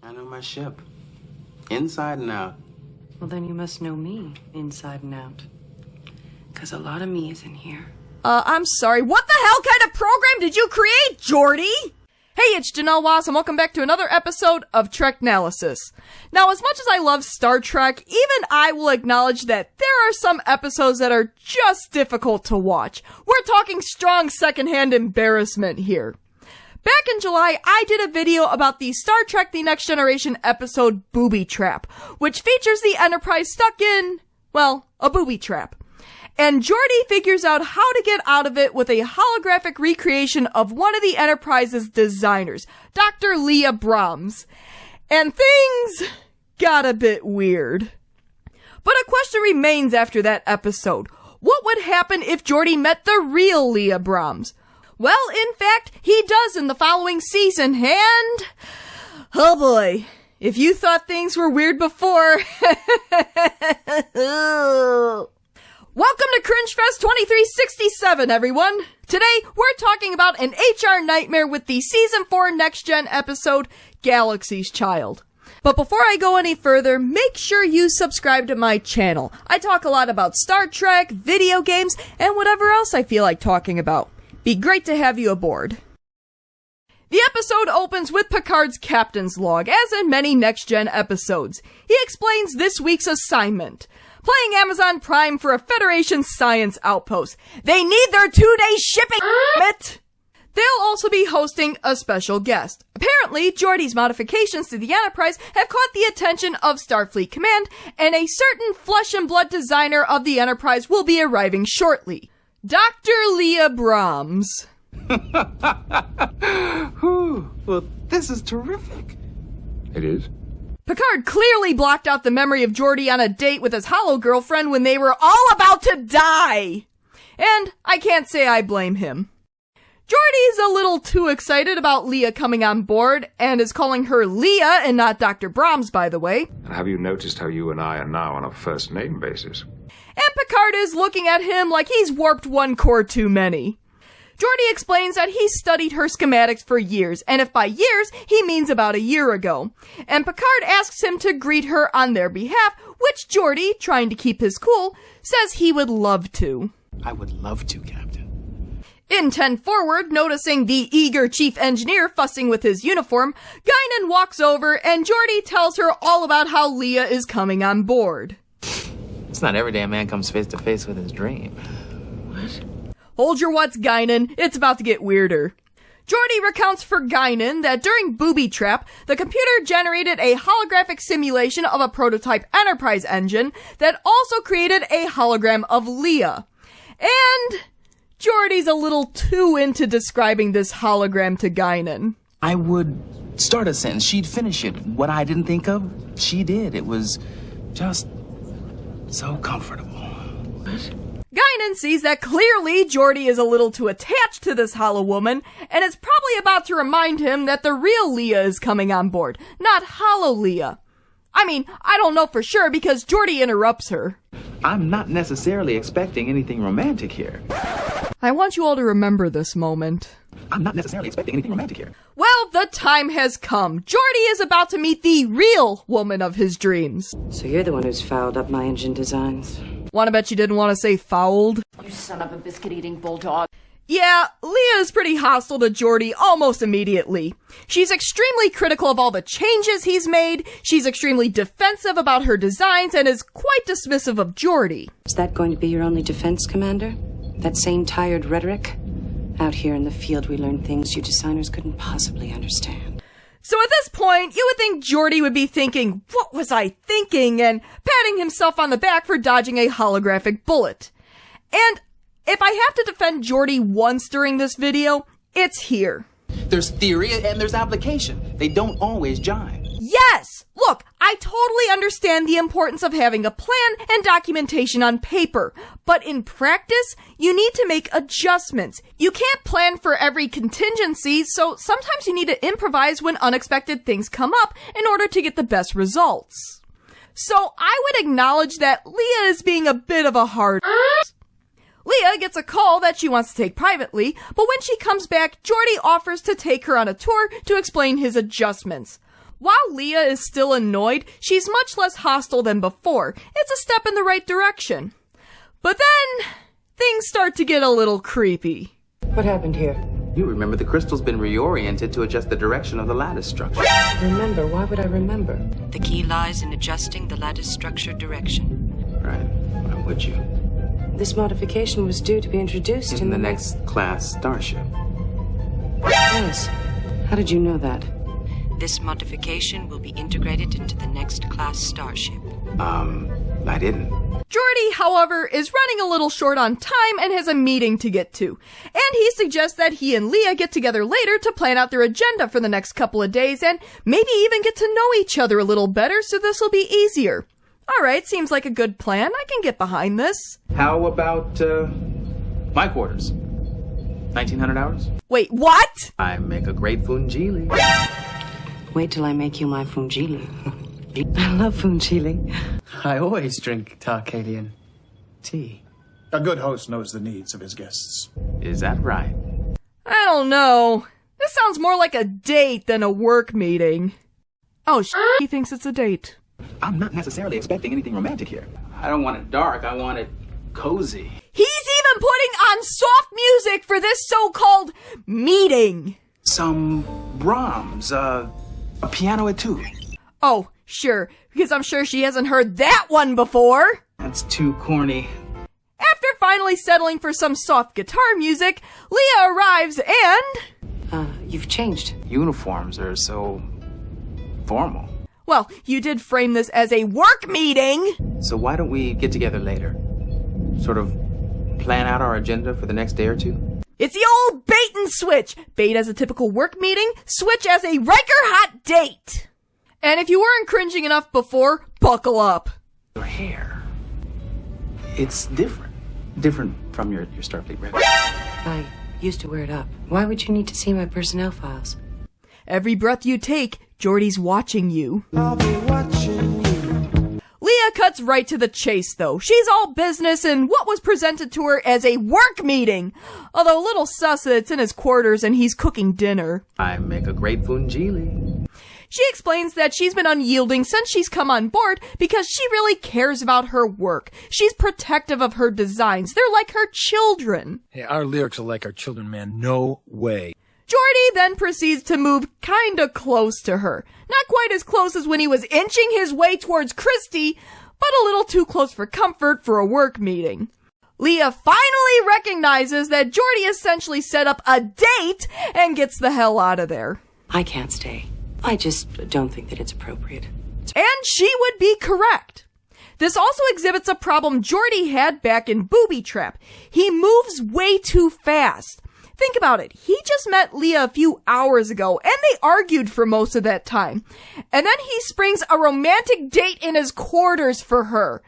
I know my ship. Inside and out. Well, then you must know me inside and out. Because a lot of me is in here. I'm sorry. What the hell kind of program did you create, Geordie? Hey, it's Janelle Wass, and welcome back to another episode of Treknalysis. Now, as much as I love Star Trek, even I will acknowledge that there are some episodes that are just difficult to watch. We're talking strong secondhand embarrassment here. Back in July, I did a video about the Star Trek The Next Generation episode Booby Trap, which features the Enterprise stuck in, well, a booby trap. And Geordie figures out how to get out of it with a holographic recreation of one of the Enterprise's designers, Dr. Leah Brahms. And things got a bit weird. But a question remains after that episode. What would happen if Geordie met the real Leah Brahms? Well, in fact, he does in the following season, and... oh boy, if you thought things were weird before... Welcome to CRINGEFEST 2367, everyone! Today, we're talking about an HR nightmare with the Season 4 Next Gen episode, Galaxy's Child. But before I go any further, make sure you subscribe to my channel. I talk a lot about Star Trek, video games, and whatever else I feel like talking about. Be great to have you aboard. The episode opens with Picard's captain's log, as in many Next Gen episodes. He explains this week's assignment. Playing Amazon Prime for a Federation science outpost. They need their 2-day shipping, it. They'll also be hosting a special guest. Apparently, Geordie's modifications to the Enterprise have caught the attention of Starfleet Command, and a certain flesh and blood designer of the Enterprise will be arriving shortly. Dr. Leah Brahms. Well, this is terrific. It is? Picard clearly blocked out the memory of Geordie on a date with his holo-girlfriend when they were all about to die. And I can't say I blame him. Geordie's a little too excited about Leah coming on board, and is calling her Leah and not Dr. Brahms, by the way. And have you noticed how you and I are now on a first name basis? And Picard is looking at him like he's warped one core too many. Geordie explains that he studied her schematics for years, and if by years, he means about a year ago. And Picard asks him to greet her on their behalf, which Geordie, trying to keep his cool, says he would love to. I would love to, Captain. In 10 Forward, noticing the eager chief engineer fussing with his uniform, Guinan walks over and Geordie tells her all about how Leah is coming on board. It's not every day a man comes face to face with his dream. What? Hold your what's, Guinan. It's about to get weirder. Geordie recounts for Guinan that during Booby Trap, the computer generated a holographic simulation of a prototype Enterprise engine that also created a hologram of Leah. And Geordie's a little too into describing this hologram to Guinan. I would start a sentence, she'd finish it. What I didn't think of, she did. It was just so comfortable. What? Guinan sees that clearly Geordie is a little too attached to this hollow woman, and is probably about to remind him that the real Leah is coming on board, not hollow Leah. I mean, I don't know for sure because Geordie interrupts her. I'm not necessarily expecting anything romantic here. I want you all to remember this moment. I'm not necessarily expecting anything romantic here. Well, the time has come. Geordie is about to meet the real woman of his dreams. So you're the one who's fouled up my engine designs. Wanna bet you didn't want to say fouled? You son of a biscuit-eating bulldog. Yeah, Leah is pretty hostile to Geordie almost immediately. She's extremely critical of all the changes he's made, she's extremely defensive about her designs, and is quite dismissive of Geordie. Is that going to be your only defense, Commander? That same tired rhetoric? Out here in the field, we learn things you designers couldn't possibly understand. So at this point, you would think Geordie would be thinking, what was I thinking? And patting himself on the back for dodging a holographic bullet. And if I have to defend Geordie once during this video, it's here. There's theory and there's application. They don't always jive. Yes! Look, I totally understand the importance of having a plan and documentation on paper, but in practice, you need to make adjustments. You can't plan for every contingency, so sometimes you need to improvise when unexpected things come up in order to get the best results. So I would acknowledge that Leah is being a bit of a hard ass. Leah gets a call that she wants to take privately, but when she comes back, Geordie offers to take her on a tour to explain his adjustments. While Leah is still annoyed, she's much less hostile than before. It's a step in the right direction. But then, things start to get a little creepy. What happened here? You remember the crystal's been reoriented to adjust the direction of the lattice structure. Remember? Why would I remember? The key lies in adjusting the lattice structure direction. Right, I'm with you. This modification was due to be introduced In the next class starship. Yes. How did you know that? This modification will be integrated into the next class starship. I didn't. Geordi, however, is running a little short on time and has a meeting to get to. And he suggests that he and Leah get together later to plan out their agenda for the next couple of days and maybe even get to know each other a little better so this will be easier. Alright, seems like a good plan. I can get behind this. How about, my quarters? 1900 hours? Wait, what? I make a great fungili. Wait till I make you my fungili. I love fungili. I always drink Tarkadian tea. A good host knows the needs of his guests. Is that right? I don't know. This sounds more like a date than a work meeting. Oh, he thinks it's a date. I'm not necessarily expecting anything romantic here. I don't want it dark, I want it cozy. He's even putting on soft music for this so-called meeting. Some Brahms, a piano etude. Oh, sure, because I'm sure she hasn't heard that one before. That's too corny. After finally settling for some soft guitar music, Leah arrives and... You've changed. Uniforms are so formal. Well, you did frame this as a work meeting. So why don't we get together later? Sort of plan out our agenda for the next day or two? It's the old bait and switch. Bait as a typical work meeting, switch as a Riker hot date. And if you weren't cringing enough before, buckle up. Your hair. It's different. Different from your Starfleet regular. I used to wear it up. Why would you need to see my personnel files? Every breath you take, Geordi's watching you. I'll be watching you. Leah cuts right to the chase, though. She's all business in what was presented to her as a work meeting. Although a little sus that it's in his quarters and he's cooking dinner. I make a great fungili. She explains that she's been unyielding since she's come on board because she really cares about her work. She's protective of her designs. They're like her children. Hey, our lyrics are like our children, man. No way. Geordi then proceeds to move kinda close to her. Not quite as close as when he was inching his way towards Christy, but a little too close for comfort for a work meeting. Leah finally recognizes that Geordi essentially set up a date and gets the hell out of there. I can't stay. I just don't think that it's appropriate. And she would be correct. This also exhibits a problem Geordi had back in Booby Trap. He moves way too fast. Think about it. He just met Leah a few hours ago, and they argued for most of that time. And then he springs a romantic date in his quarters for her.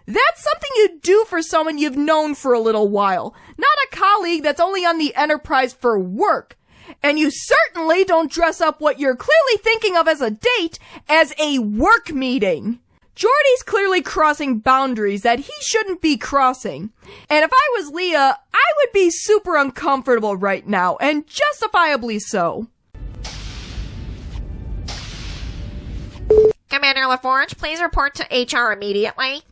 That's something you do for someone you've known for a little while, not a colleague that's only on the Enterprise for work. And you certainly don't dress up what you're clearly thinking of as a date as a work meeting. Geordi's clearly crossing boundaries that he shouldn't be crossing. And if I was Leah, I would be super uncomfortable right now, and justifiably so. Commander LaForge, please report to HR immediately.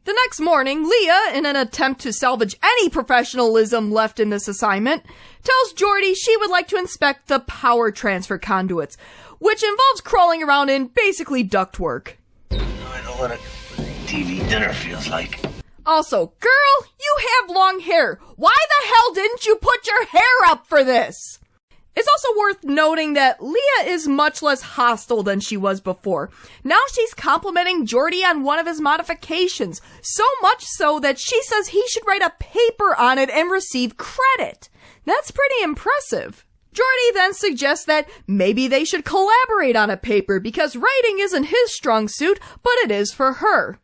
The next morning, Leah, in an attempt to salvage any professionalism left in this assignment, tells Geordi she would like to inspect the power transfer conduits, which involves crawling around in basically ductwork. I know what a TV dinner feels like. Also, girl, you have long hair. Why the hell didn't you put your hair up for this? It's also worth noting that Leah is much less hostile than she was before. Now she's complimenting Geordi on one of his modifications, so much so that she says he should write a paper on it and receive credit. That's pretty impressive. Geordi then suggests that maybe they should collaborate on a paper because writing isn't his strong suit, but it is for her.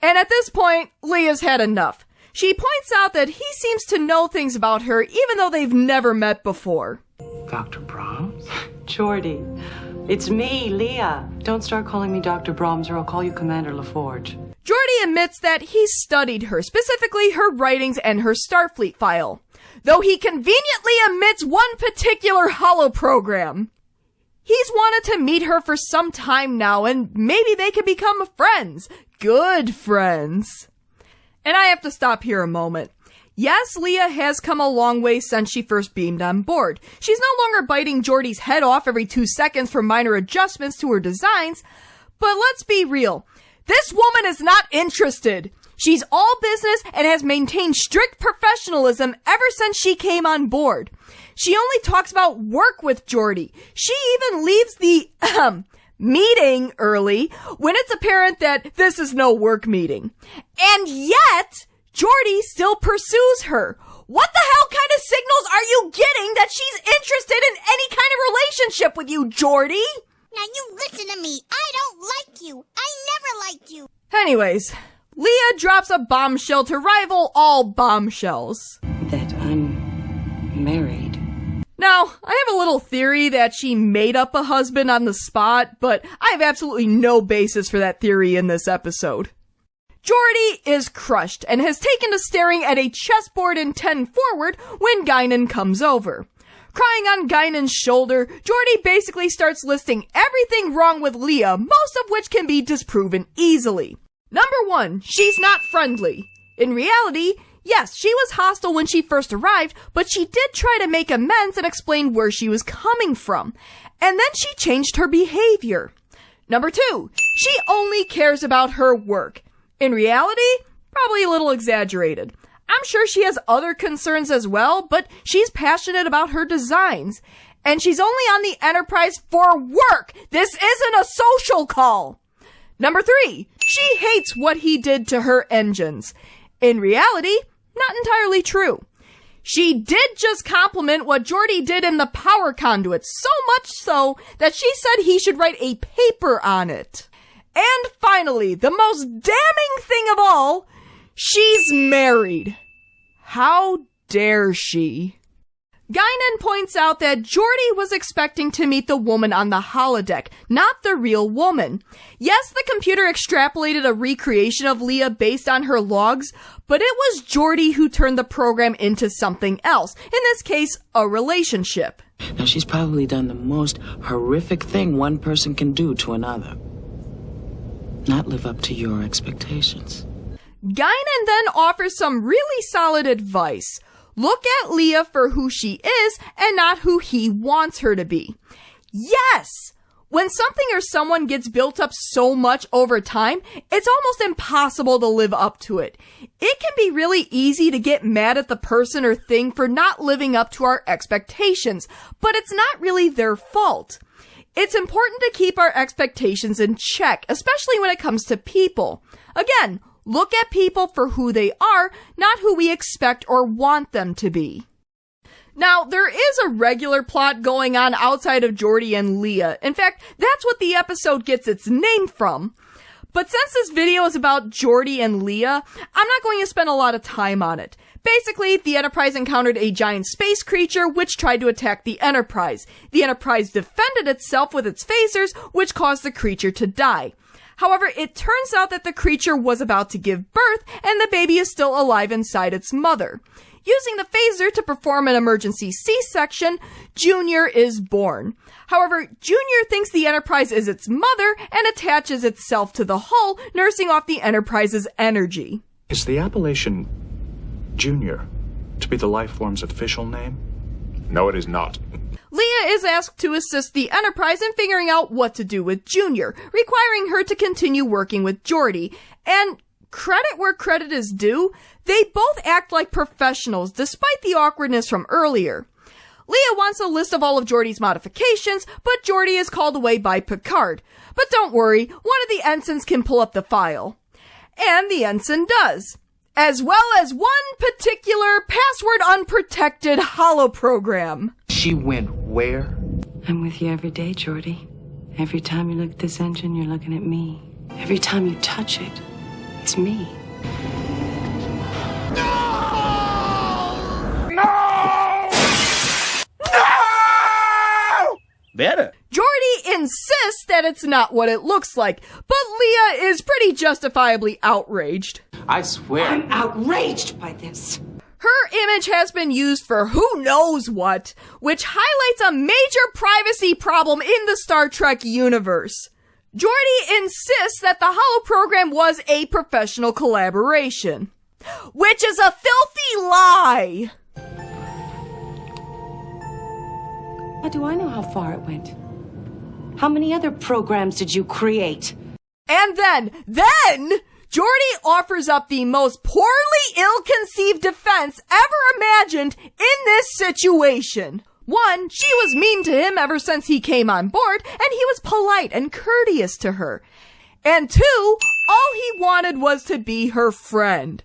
And at this point, Leah's had enough. She points out that he seems to know things about her even though they've never met before. Dr. Brahms? Geordi, it's me, Leah. Don't start calling me Dr. Brahms or I'll call you Commander LaForge. Geordi admits that he studied her, specifically her writings and her Starfleet file. Though he conveniently omits one particular holoprogram. He's wanted to meet her for some time now, and maybe they can become friends. Good friends. And I have to stop here a moment. Yes, Leah has come a long way since she first beamed on board. She's no longer biting Geordi's head off every 2 seconds for minor adjustments to her designs. But let's be real. This woman is not interested. She's all business and has maintained strict professionalism ever since she came on board. She only talks about work with Geordi. She even leaves the, meeting early when it's apparent that this is no work meeting. And yet, Geordi still pursues her. What the hell kind of signals are you getting that she's interested in any kind of relationship with you, Geordi? Now you listen to me. I don't like you. I never liked you. Anyways, Leah drops a bombshell to rival all bombshells. That I'm married. Now, I have a little theory that she made up a husband on the spot, but I have absolutely no basis for that theory in this episode. Geordi is crushed and has taken to staring at a chessboard in 10 forward when Guinan comes over. Crying on Guinan's shoulder, Geordi basically starts listing everything wrong with Leah, most of which can be disproven easily. Number 1, she's not friendly. In reality, yes, she was hostile when she first arrived, but she did try to make amends and explain where she was coming from. And then she changed her behavior. Number 2, she only cares about her work. In reality, probably a little exaggerated. I'm sure she has other concerns as well, but she's passionate about her designs. And she's only on the Enterprise for work. This isn't a social call. Number 3, she hates what he did to her engines. In reality, not entirely true. She did just compliment what Geordi did in the power conduit, so much so that she said he should write a paper on it. And finally, the most damning thing of all, she's married. How dare she? Guinan points out that Geordi was expecting to meet the woman on the holodeck, not the real woman. Yes, the computer extrapolated a recreation of Leah based on her logs, but it was Geordi who turned the program into something else, in this case, a relationship. Now, she's probably done the most horrific thing one person can do to another. Not live up to your expectations. Guinan then offers some really solid advice. Look at Leah for who she is and not who he wants her to be. Yes! When something or someone gets built up so much over time, it's almost impossible to live up to it. It can be really easy to get mad at the person or thing for not living up to our expectations, but it's not really their fault. It's important to keep our expectations in check, especially when it comes to people. Again, look at people for who they are, not who we expect or want them to be. Now, there is a regular plot going on outside of Geordi and Leah. In fact, that's what the episode gets its name from. But since this video is about Geordi and Leah, I'm not going to spend a lot of time on it. Basically, the Enterprise encountered a giant space creature which tried to attack the Enterprise. The Enterprise defended itself with its phasers, which caused the creature to die. However, it turns out that the creature was about to give birth, and the baby is still alive inside its mother. Using the phaser to perform an emergency C-section, Junior is born. However, Junior thinks the Enterprise is its mother and attaches itself to the hull, nursing off the Enterprise's energy. Is the appellation Junior to be the life form's official name? No, it is not. Leah is asked to assist the Enterprise in figuring out what to do with Junior, requiring her to continue working with Geordi. And credit where credit is due, they both act like professionals despite the awkwardness from earlier. Leah wants a list of all of Geordi's modifications, but Geordi is called away by Picard. But don't worry, one of the ensigns can pull up the file. And the ensign does. As well as one particular password unprotected holoprogram. She went where? I'm with you every day, Geordi. Every time you look at this engine, you're looking at me. Every time you touch it, it's me. Better. Geordi insists that it's not what it looks like, but Leah is pretty justifiably outraged. I swear. I'm outraged by this. Her Her image has been used for who knows what, which highlights a major privacy problem in the Star Trek universe. Geordi insists that the holoprogram was a professional collaboration, which is a filthy lie. How do I know how far it went? How many other programs did you create? And then, Geordi offers up the most poorly ill-conceived defense ever imagined in this situation. One, she was mean to him ever since he came on board, and he was polite and courteous to her. And two, all he wanted was to be her friend.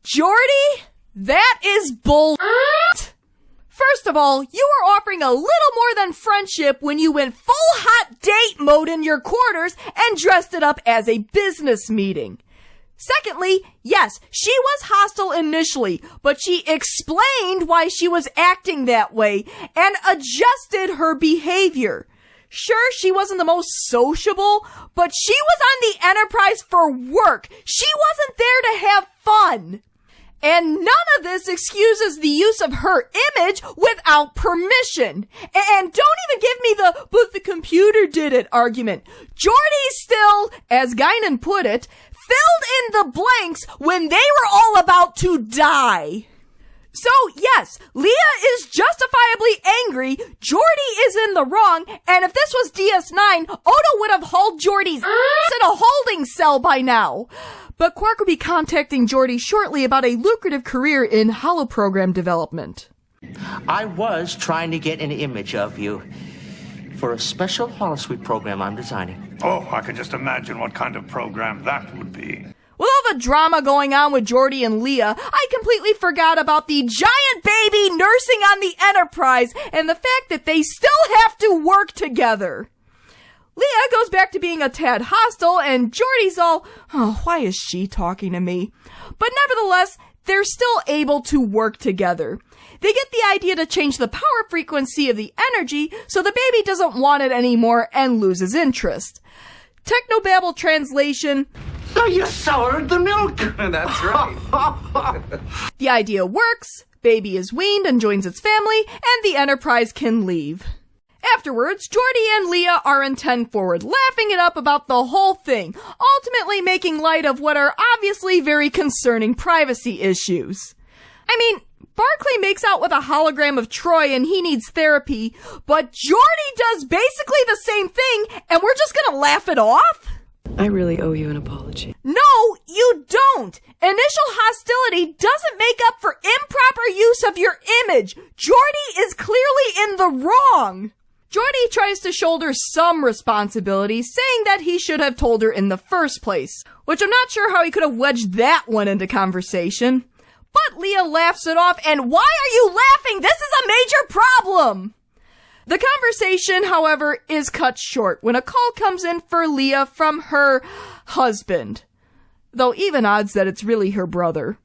Geordi, that is bull. First of all, you were offering a little more than friendship when you went full hot date mode in your quarters and dressed it up as a business meeting. Secondly, yes, she was hostile initially, but she explained why she was acting that way and adjusted her behavior. Sure, she wasn't the most sociable, but she was on the Enterprise for work. She wasn't there to have fun. And none of this excuses the use of her image without permission. And don't even give me but the computer did it argument. Geordi still, as Guinan put it, filled in the blanks when they were all about to die. So yes, Leah is justifiably angry, Geordi is in the wrong, and if this was DS9, Odo would have hauled Geordi's ass in a holding cell by now. But Quark will be contacting Geordi shortly about a lucrative career in holoprogram development. I was trying to get an image of you for a special holosuite program I'm designing. Oh, I can just imagine what kind of program that would be. With all the drama going on with Geordi and Leah, I completely forgot about the giant baby nursing on the Enterprise and the fact that they still have to work together. Leah goes back to being a tad hostile, and Geordi's all, oh, why is she talking to me? But nevertheless, they're still able to work together. They get the idea to change the power frequency of the energy so the baby doesn't want it anymore and loses interest. Technobabble translation. So you soured the milk! That's right. The idea works, baby is weaned and joins its family, and the Enterprise can leave. Afterwards, Geordi and Leah are in 10 forward, laughing it up about the whole thing, ultimately making light of what are obviously very concerning privacy issues. I mean, Barclay makes out with a hologram of Troy and he needs therapy, but Geordi does basically the same thing and we're just gonna laugh it off? I really owe you an apology. No, you don't! Initial hostility doesn't make up for improper use of your image. Geordi is clearly in the wrong. Geordi tries to shoulder some responsibility, saying that he should have told her in the first place, which I'm not sure how he could have wedged that one into conversation. But Leah laughs it off, and why are you laughing? This is a major problem! The conversation, however, is cut short when a call comes in for Leah from her husband. Though even odds that it's really her brother.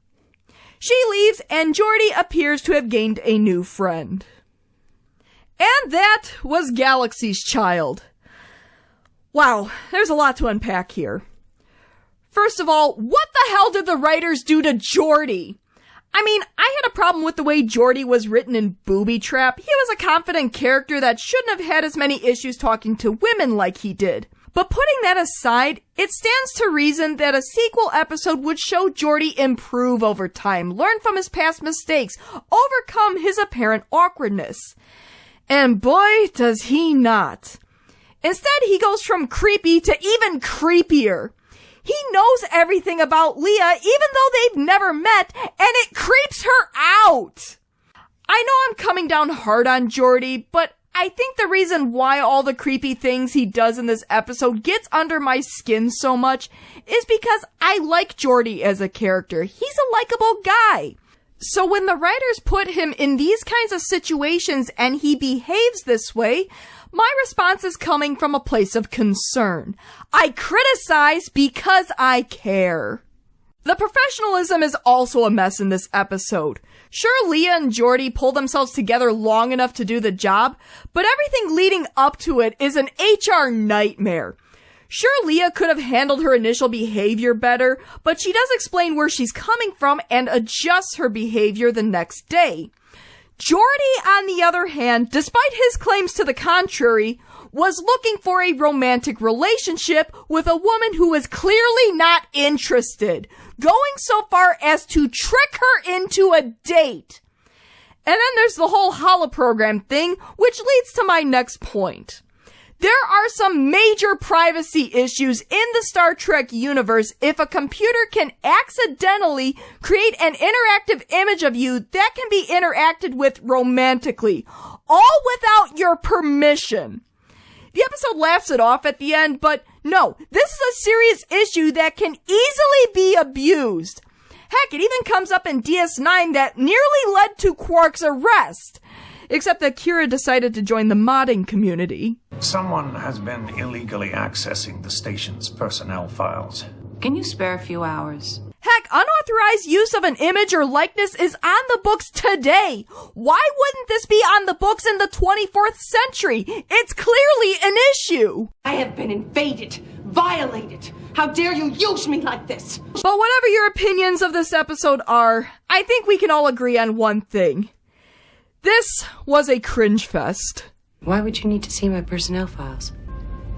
She leaves, and Geordi appears to have gained a new friend. And that was Galaxy's Child. Wow, there's a lot to unpack here. First of all, what the hell did the writers do to Geordi? I mean, I had a problem with the way Geordi was written in Booby Trap. He was a confident character that shouldn't have had as many issues talking to women like he did. But putting that aside, it stands to reason that a sequel episode would show Geordi improve over time, learn from his past mistakes, overcome his apparent awkwardness. And boy, does he not. Instead, he goes from creepy to even creepier. He knows everything about Leah, even though they've never met, and it creeps her out. I know I'm coming down hard on Geordi, but I think the reason why all the creepy things he does in this episode gets under my skin so much is because I like Geordi as a character. He's a likable guy. So when the writers put him in these kinds of situations and he behaves this way, my response is coming from a place of concern. I criticize because I care. The professionalism is also a mess in this episode. Sure, Leah and Geordi pull themselves together long enough to do the job, but everything leading up to it is an HR nightmare. Sure, Leah could have handled her initial behavior better, but she does explain where she's coming from and adjusts her behavior the next day. Geordie, on the other hand, despite his claims to the contrary, was looking for a romantic relationship with a woman who was clearly not interested, going so far as to trick her into a date. And then there's the whole holoprogram thing, which leads to my next point. There are some major privacy issues in the Star Trek universe if a computer can accidentally create an interactive image of you that can be interacted with romantically, all without your permission. The episode laughs it off at the end, but no, this is a serious issue that can easily be abused. Heck, it even comes up in DS9 that nearly led to Quark's arrest. Except that Kira decided to join the modding community. Someone has been illegally accessing the station's personnel files. Can you spare a few hours? Heck, unauthorized use of an image or likeness is on the books today. Why wouldn't this be on the books in the 24th century? It's clearly an issue. I have been invaded, violated. How dare you use me like this? But whatever your opinions of this episode are, I think we can all agree on one thing. This was a cringe fest. Why would you need to see my personnel files?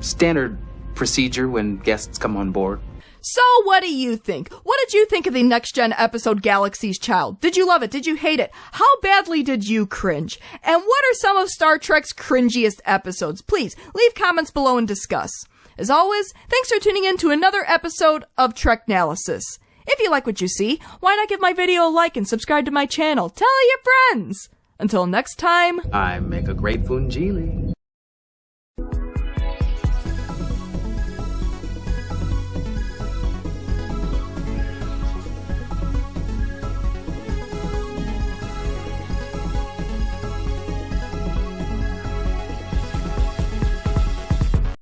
Standard procedure when guests come on board. So what do you think? What did you think of the Next Gen episode Galaxy's Child? Did you love it? Did you hate it? How badly did you cringe? And what are some of Star Trek's cringiest episodes? Please leave comments below and discuss. As always, thanks for tuning in to another episode of Treknalysis. If you like what you see, why not give my video a like and subscribe to my channel? Tell your friends! Until next time, I make a great Fungili.